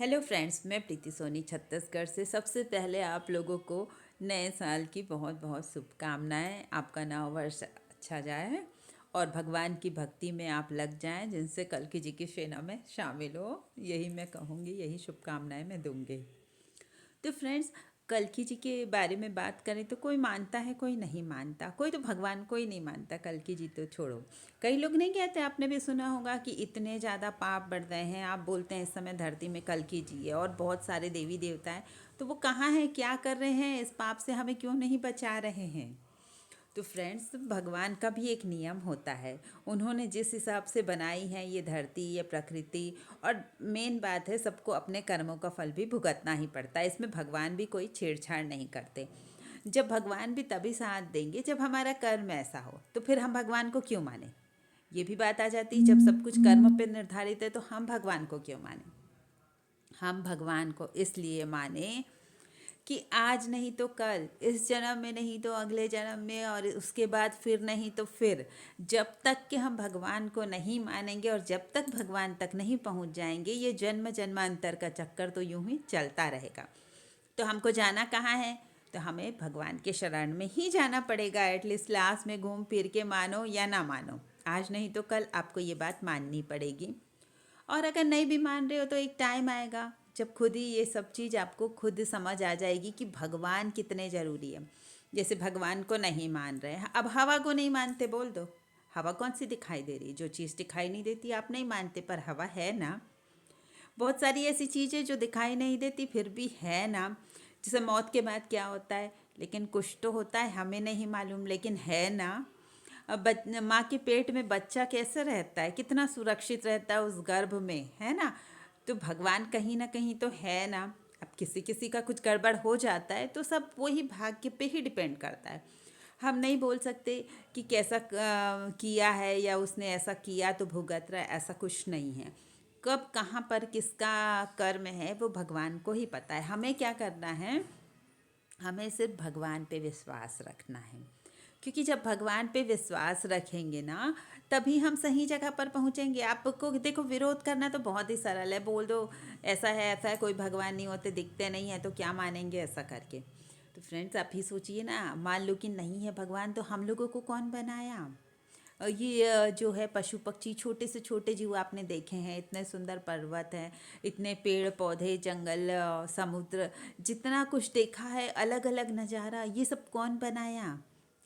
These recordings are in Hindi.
हेलो फ्रेंड्स, मैं प्रीति सोनी छत्तीसगढ़ से। सबसे पहले आप लोगों को नए साल की बहुत बहुत शुभकामनाएं। आपका नया वर्ष अच्छा जाए और भगवान की भक्ति में आप लग जाएं, जिनसे कल्कि जी की सेना में शामिल हो। यही मैं कहूँगी, यही शुभकामनाएं मैं दूंगी। तो फ्रेंड्स, कल्कि जी के बारे में बात करें तो कोई मानता है, कोई नहीं मानता। कोई तो भगवान को ही नहीं मानता, कल्कि जी तो छोड़ो। कई लोग नहीं कहते, आपने भी सुना होगा कि इतने ज़्यादा पाप बढ़ रहे हैं। आप बोलते हैं इस समय धरती में कल्कि जी है और बहुत सारे देवी देवता हैं, तो वो कहाँ हैं, क्या कर रहे हैं, इस पाप से हमें क्यों नहीं बचा रहे हैं। तो फ्रेंड्स, भगवान का भी एक नियम होता है। उन्होंने जिस हिसाब से बनाई है ये धरती, ये प्रकृति, और मेन बात है सबको अपने कर्मों का फल भी भुगतना ही पड़ता है। इसमें भगवान भी कोई छेड़छाड़ नहीं करते। जब भगवान भी तभी साथ देंगे जब हमारा कर्म ऐसा हो, तो फिर हम भगवान को क्यों माने। ये भी बात आ जाती है, जब सब कुछ कर्म पे निर्धारित है तो हम भगवान को क्यों माने। हम भगवान को इसलिए माने कि आज नहीं तो कल, इस जन्म में नहीं तो अगले जन्म में, और उसके बाद फिर नहीं तो फिर। जब तक कि हम भगवान को नहीं मानेंगे और जब तक भगवान तक नहीं पहुंच जाएंगे, ये जन्म जन्मांतर का चक्कर तो यूं ही चलता रहेगा। तो हमको जाना कहाँ है, तो हमें भगवान के शरण में ही जाना पड़ेगा। एटलीस्ट लास्ट में घूम फिर के मानो या ना मानो, आज नहीं तो कल आपको ये बात माननी पड़ेगी। और अगर नहीं भी मान रहे हो तो एक टाइम आएगा जब खुद ही ये सब चीज़ आपको खुद समझ आ जाएगी कि भगवान कितने ज़रूरी है। जैसे भगवान को नहीं मान रहे हैं, अब हवा को नहीं मानते, बोल दो। हवा कौन सी दिखाई दे रही, जो चीज़ दिखाई नहीं देती आप नहीं मानते, पर हवा है ना। बहुत सारी ऐसी चीज़ें जो दिखाई नहीं देती फिर भी है ना। जैसे मौत के बाद क्या होता है, लेकिन कुछ तो होता है, हमें नहीं मालूम, लेकिन है ना। अब माँ के पेट में बच्चा कैसे रहता है, कितना सुरक्षित रहता है उस गर्भ में, है ना। तो भगवान कहीं ना कहीं तो है ना। अब किसी किसी का कुछ गड़बड़ हो जाता है तो सब वही भाग्य पे ही डिपेंड करता है। हम नहीं बोल सकते कि कैसा किया है या उसने ऐसा किया तो भुगत रहा है, ऐसा कुछ नहीं है। कब कहाँ पर किसका कर्म है वो भगवान को ही पता है। हमें क्या करना है, हमें सिर्फ भगवान पे विश्वास रखना है। क्योंकि जब भगवान पे विश्वास रखेंगे ना, तभी हम सही जगह पर पहुँचेंगे। आपको देखो, विरोध करना तो बहुत ही सरल है, बोल दो ऐसा है, कोई भगवान नहीं होते, दिखते नहीं है, तो क्या मानेंगे ऐसा करके। तो फ्रेंड्स, आप ही सोचिए ना, मान लो कि नहीं है भगवान, तो हम लोगों को कौन बनाया। ये जो है पशु पक्षी, छोटे से छोटे जीव आपने देखे हैं, इतने सुंदर पर्वत हैं, इतने पेड़ पौधे, जंगल, समुद्र, जितना कुछ देखा है, अलग अलग नज़ारा, ये सब कौन बनाया।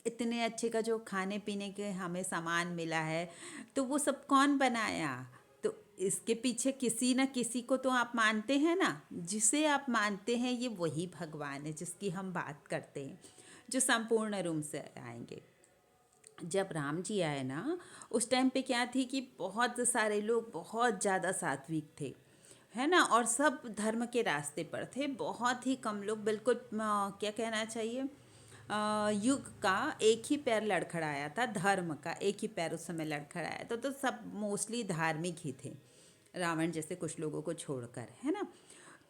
इतने अच्छे का जो खाने पीने के हमें सामान मिला है, तो वो सब कौन बनाया। तो इसके पीछे किसी न किसी को तो आप मानते हैं ना। जिसे आप मानते हैं ये वही भगवान है जिसकी हम बात करते हैं, जो संपूर्ण रूप से आएंगे। जब राम जी आए ना, उस टाइम पे क्या थी कि बहुत सारे लोग बहुत ज़्यादा सात्विक थे, है ना, और सब धर्म के रास्ते पर थे। बहुत ही कम लोग, बिल्कुल क्या कहना चाहिए, युग का एक ही पैर लड़खड़ाया था, धर्म का एक ही पैर उस समय लड़खड़ाया था। तो सब मोस्टली धार्मिक ही थे, रावण जैसे कुछ लोगों को छोड़कर, है ना।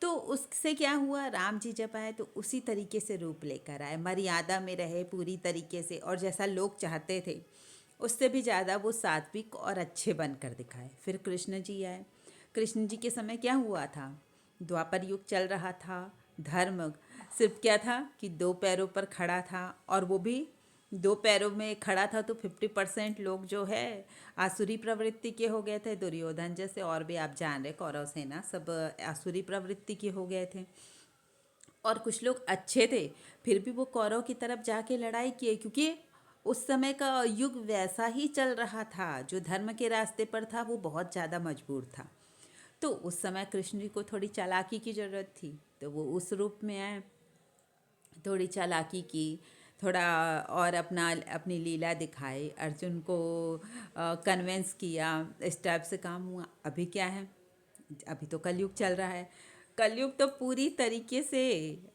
तो उससे क्या हुआ, राम जी जब आए तो उसी तरीके से रूप लेकर आए, मर्यादा में रहे पूरी तरीके से, और जैसा लोग चाहते थे उससे भी ज़्यादा वो सात्विक और अच्छे बनकर दिखाए। फिर कृष्ण जी आए। कृष्ण जी के समय क्या हुआ था, द्वापर युग चल रहा था। धर्म सिर्फ क्या था कि दो पैरों पर खड़ा था, और वो भी दो पैरों में खड़ा था तो 50% लोग जो है आसुरी प्रवृत्ति के हो गए थे, दुर्योधन जैसे, और भी आप जान रहे कौरव सेना सब आसुरी प्रवृत्ति के हो गए थे। और कुछ लोग अच्छे थे, फिर भी वो कौरव की तरफ जाके लड़ाई किए, क्योंकि उस समय का युग वैसा ही चल रहा था। जो धर्म के रास्ते पर था वो बहुत ज़्यादा मजबूर था। तो उस समय कृष्ण जी को थोड़ी चालाकी की ज़रूरत थी, तो वो उस रूप में आए, थोड़ी चालाकी की, थोड़ा और अपनी लीला दिखाई, अर्जुन को कन्वेंस किया, इस टाइप से काम हुआ। अभी क्या है, अभी तो कलयुग चल रहा है। कलयुग तो पूरी तरीके से,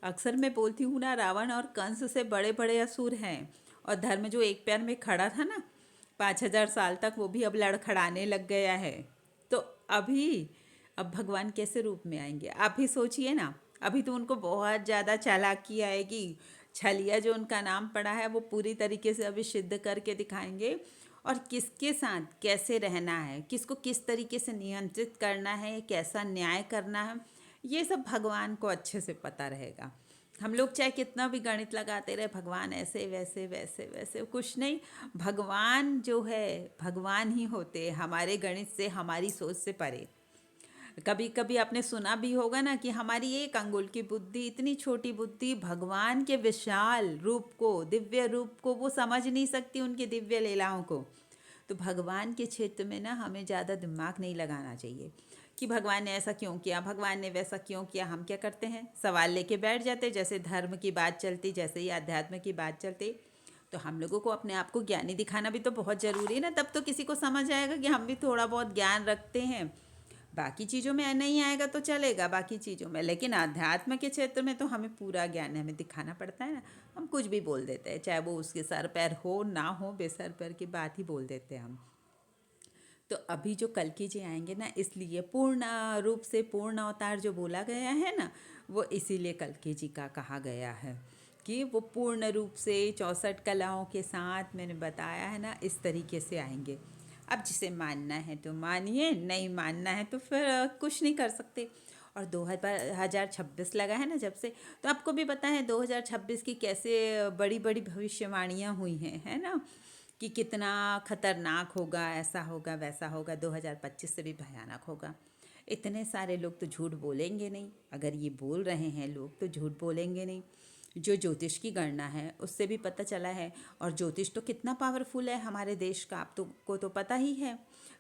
अक्सर मैं बोलती हूँ ना, रावण और कंस से बड़े बड़े असुर हैं। और धर्म जो एक पैर में खड़ा था ना 5,000 साल तक, वो भी अब लड़खड़ाने लग गया है। तो अभी अब भगवान कैसे रूप में आएंगे, आप ही सोचिए ना। अभी तो उनको बहुत ज़्यादा चालाकी आएगी, छलिया जो उनका नाम पड़ा है वो पूरी तरीके से अभी सिद्ध करके दिखाएंगे। और किसके साथ कैसे रहना है, किसको किस तरीके से नियंत्रित करना है, कैसा न्याय करना है, ये सब भगवान को अच्छे से पता रहेगा। हम लोग चाहे कितना भी गणित लगाते रहे, भगवान ऐसे वैसे वैसे वैसे, कुछ नहीं। भगवान जो है भगवान ही होते हैं, हमारे गणित से, हमारी सोच से परे। कभी कभी आपने सुना भी होगा ना कि हमारी एक अंगुल की बुद्धि, इतनी छोटी बुद्धि, भगवान के विशाल रूप को, दिव्य रूप को वो समझ नहीं सकती, उनके दिव्य लीलाओं को। तो भगवान के क्षेत्र में ना हमें ज़्यादा दिमाग नहीं लगाना चाहिए कि भगवान ने ऐसा क्यों किया, भगवान ने वैसा क्यों किया। हम क्या करते हैं, सवाल लेके बैठ जाते, जैसे धर्म की बात चलती, जैसे ही अध्यात्म की बात चलती। तो हम लोगों को अपने आप को ज्ञानी दिखाना भी तो बहुत ज़रूरी है ना, तब तो किसी को समझ आएगा कि हम भी थोड़ा बहुत ज्ञान रखते हैं। बाकी चीज़ों में नहीं आएगा तो चलेगा, बाकी चीज़ों में, लेकिन आध्यात्म के क्षेत्र में तो हमें पूरा ज्ञान हमें दिखाना पड़ता है ना। हम कुछ भी बोल देते हैं, चाहे वो उसके सर पैर हो ना हो, बेसर पैर की बात ही बोल देते हैं हम। तो अभी जो कल्कि जी आएंगे ना, इसलिए पूर्ण रूप से पूर्ण अवतार जो बोला गया है ना, वो इसीलिए कल्कि जी का कहा गया है कि वो पूर्ण रूप से 64 कलाओं के साथ, मैंने बताया है ना, इस तरीके से आएंगे। अब जिसे मानना है तो मानिए, नहीं मानना है तो फिर कुछ नहीं कर सकते। और 2026 लगा है ना जब से, तो आपको भी पता है 2026 की कैसे बड़ी बड़ी भविष्यवाणियाँ हुई हैं, है ना, कि कितना खतरनाक होगा, ऐसा होगा वैसा होगा, 2025 से भी भयानक होगा। इतने सारे लोग तो झूठ बोलेंगे नहीं, अगर ये बोल रहे हैं लोग तो झूठ बोलेंगे नहीं। जो ज्योतिष की गणना है उससे भी पता चला है, और ज्योतिष तो कितना पावरफुल है हमारे देश का, आप तो को तो पता ही है।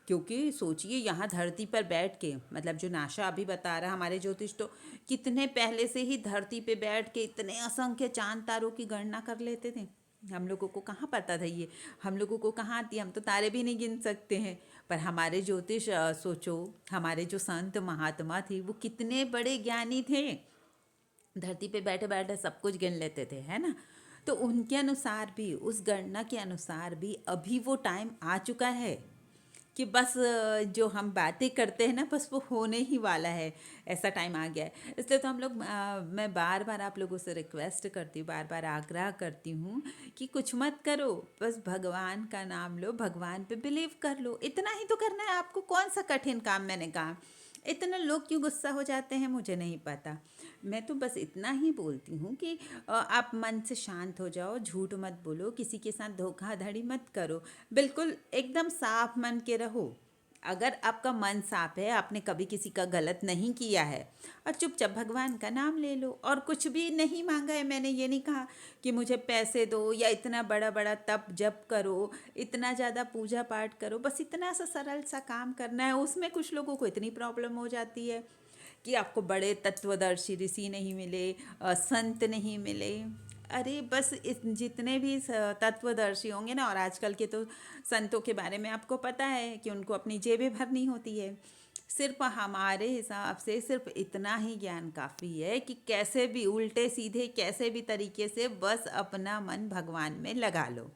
क्योंकि सोचिए, यहाँ धरती पर बैठ के, मतलब जो नासा अभी बता रहा, हमारे ज्योतिष तो कितने पहले से ही धरती पे बैठ के इतने असंख्य चांद तारों की गणना कर लेते थे। हम लोगों को कहाँ पता था ये, हम लोगों को कहाँ आती है, हम तो तारे भी नहीं गिन सकते हैं। पर हमारे ज्योतिष, सोचो, हमारे जो संत महात्मा थे वो कितने बड़े ज्ञानी थे, धरती पे बैठे बैठे सब कुछ गिन लेते थे, है ना। तो उनके अनुसार भी, उस गणना के अनुसार भी अभी वो टाइम आ चुका है कि बस जो हम बातें करते हैं ना, बस वो होने ही वाला है, ऐसा टाइम आ गया है। इसलिए तो हम लोग, मैं बार बार आप लोगों से रिक्वेस्ट करती हूँ, बार बार आग्रह करती हूँ कि कुछ मत करो, बस भगवान का नाम लो, भगवान पे बिलीव कर लो, इतना ही तो करना है आपको। कौन सा कठिन काम, मैंने कहा। इतना लोग क्यों गुस्सा हो जाते हैं मुझे नहीं पता। मैं तो बस इतना ही बोलती हूँ कि आप मन से शांत हो जाओ, झूठ मत बोलो, किसी के साथ धोखाधड़ी मत करो, बिल्कुल एकदम साफ मन के रहो। अगर आपका मन साफ है, आपने कभी किसी का गलत नहीं किया है, और चुपचाप भगवान का नाम ले लो, और कुछ भी नहीं मांगा है। मैंने ये नहीं कहा कि मुझे पैसे दो, या इतना बड़ा बड़ा तप जप करो, इतना ज़्यादा पूजा पाठ करो, बस इतना सा सरल सा काम करना है। उसमें कुछ लोगों को इतनी प्रॉब्लम हो जाती है कि आपको बड़े तत्वदर्शी ऋषि नहीं मिले, संत नहीं मिले। अरे बस जितने भी तत्वदर्शी होंगे ना, और आजकल के तो संतों के बारे में आपको पता है कि उनको अपनी जेबें भरनी होती है। सिर्फ हमारे हिसाब से सिर्फ इतना ही ज्ञान काफ़ी है कि कैसे भी उल्टे सीधे, कैसे भी तरीके से बस अपना मन भगवान में लगा लो।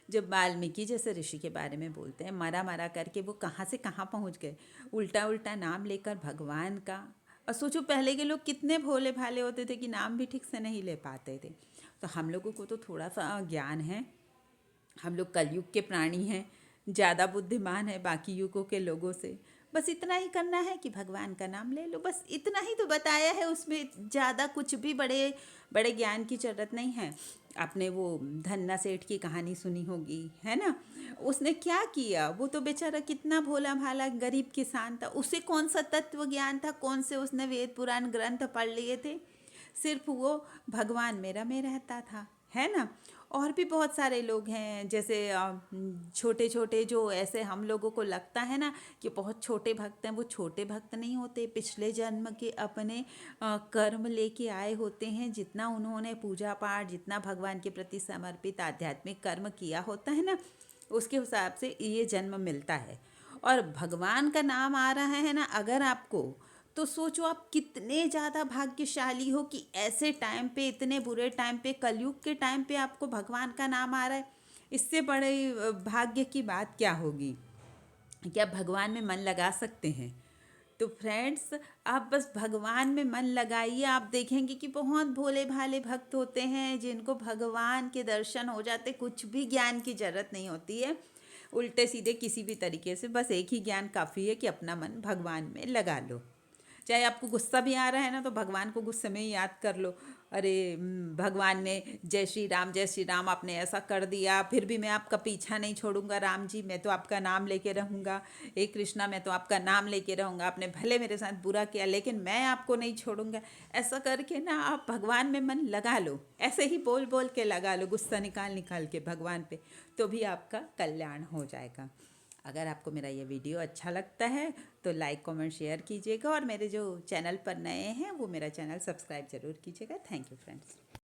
जब वाल्मीकि जैसे ऋषि के बारे में बोलते हैं, मरा मरा करके वो कहाँ से कहाँ पहुँच गए, उल्टा उल्टा नाम लेकर भगवान का। और सोचो, पहले के लोग कितने भोले भाले होते थे कि नाम भी ठीक से नहीं ले पाते थे। तो हम लोगों को तो थोड़ा सा ज्ञान है, हम लोग कलयुग के प्राणी हैं, ज़्यादा बुद्धिमान है बाकी युगों के लोगों से। बस इतना ही करना है कि भगवान का नाम ले लो, बस इतना ही तो बताया है, उसमें ज़्यादा कुछ भी बड़े बड़े ज्ञान की ज़रूरत नहीं है। आपने वो धन्ना सेठ की कहानी सुनी होगी, है ना। उसने क्या किया, वो तो बेचारा कितना भोला भाला गरीब किसान था, उसे कौन सा तत्व ज्ञान था, कौन से उसने वेद पुराण ग्रंथ पढ़ लिए थे। सिर्फ वो भगवान मेरा में रहता था, है ना। और भी बहुत सारे लोग हैं, जैसे छोटे छोटे, जो ऐसे हम लोगों को लगता है ना कि बहुत छोटे भक्त हैं, वो छोटे भक्त नहीं होते, पिछले जन्म के अपने कर्म लेके आए होते हैं। जितना उन्होंने पूजा पाठ, जितना भगवान के प्रति समर्पित आध्यात्मिक कर्म किया होता है ना, उसके हिसाब से ये जन्म मिलता है। और भगवान का नाम आ रहा है ना अगर आपको, तो सोचो आप कितने ज़्यादा भाग्यशाली हो कि ऐसे टाइम पे, इतने बुरे टाइम पे, कलयुग के टाइम पे आपको भगवान का नाम आ रहा है। इससे बड़े भाग्य की बात क्या होगी। क्या भगवान में मन लगा सकते हैं। तो फ्रेंड्स, आप बस भगवान में मन लगाइए, आप देखेंगे कि बहुत भोले भाले भक्त होते हैं जिनको भगवान के दर्शन हो जाते, कुछ भी ज्ञान की जरूरत नहीं होती है, उल्टे सीधे किसी भी तरीके से, बस एक ही ज्ञान काफ़ी है कि अपना मन भगवान में लगा लो। चाहे आपको गुस्सा भी आ रहा है ना, तो भगवान को गुस्से में ही याद कर लो। अरे भगवान ने जय श्री राम आपने ऐसा कर दिया, फिर भी मैं आपका पीछा नहीं छोड़ूंगा राम जी, मैं तो आपका नाम लेके रहूँगा। हे कृष्णा, मैं तो आपका नाम लेके रहूँगा, आपने भले मेरे साथ बुरा किया लेकिन मैं आपको नहीं छोड़ूंगा। ऐसा करके ना आप भगवान में मन लगा लो, ऐसे ही बोल बोल के लगा लो, गुस्सा निकाल निकाल के भगवान पे, तो भी आपका कल्याण हो जाएगा। अगर आपको मेरा ये वीडियो अच्छा लगता है तो लाइक कमेंट शेयर कीजिएगा, और मेरे जो चैनल पर नए हैं वो मेरा चैनल सब्सक्राइब ज़रूर कीजिएगा। Thank you friends.